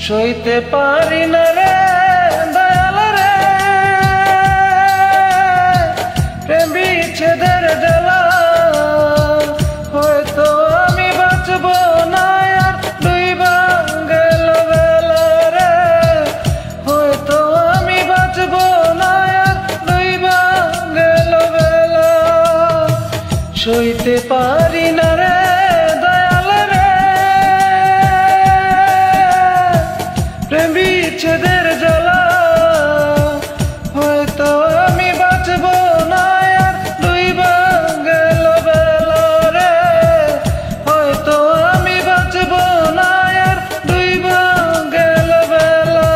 সইতে পারি না রে দয়াল রে প্রেম বিচ্ছেদের জ্বালা। হয়তো আমি বাঁচব না আর ডুইবা গেল বেলা রে। হয়তো আমি বাঁচব না আর ডুইবা গেল বেলা। সইতে পারি না রে দয়াল রে প্রেম বিচ্ছেদের জ্বালা। হয়তো আমি বাঁচব না আর ডুইবা গেল বেলা রে। হয়তো আমি বাঁচব না আর ডুইবা গেল বেলা।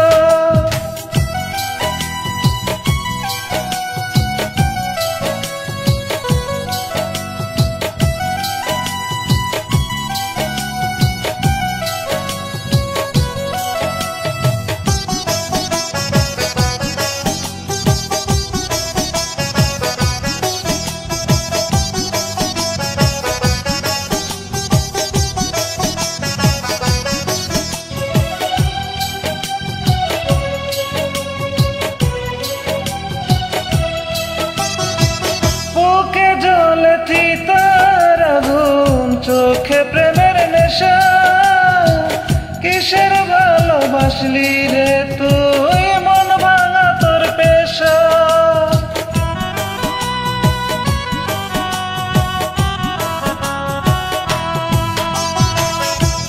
বুকে জ্বলে চিতার আগুন, চোখে প্রেমের নেশা। কিসের ভালোবাসলি রে তুই, মন ভাঙা তোর পেশা।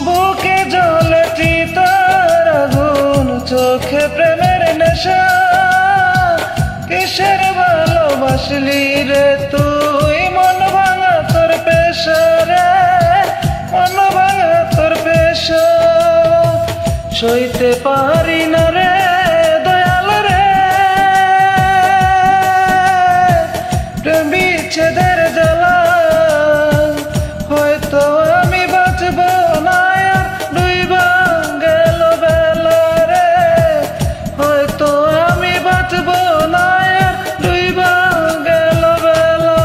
বুকে জ্বলে চিতার আগুন, চোখে প্রেমের নেশা। কিসের ভালোবাসলি রে তুই, মন ভাঙা তোর পেশা রে। মন ভাঙা তোর পেশা। সইতে পারি না রে দয়াল রে প্রেম বিচ্ছেদের জ্বালা। হয়তো আমি বাঁচব না আর ডুইবা গেল বেলা রে। হয়তো আমি বাঁচব না আর ডুইবা গেল বেলা।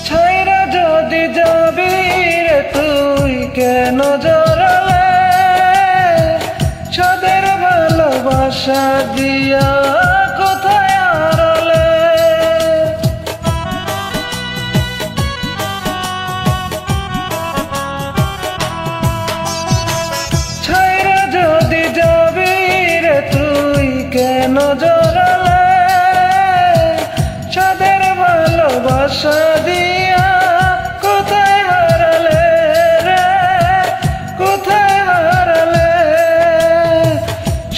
ছাইরা যদি যাবি রে তুই, কেন জড়ালে সাদের ভালোবাসা দিয়া কোথায় হারালে। ছাইরা যদি যাবি রে তুই, কেন জড়ালে সাদের ভালোবাসা দিয়া কোথায় হারালে রে। কোথায় হারালে।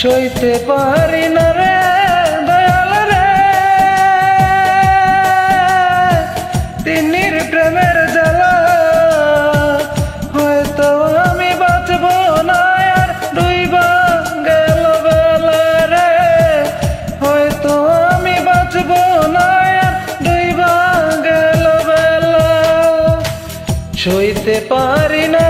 সইতে পারি না রে দয়াল রে তিন্নির প্রেমের জ্বালা। হয়তো আমি বাঁচব না আর ডুইবা গেল বেলা রে। হয়তো আমি বাঁচব না আর ডুইবা গেল বেলা। সইতে পারি না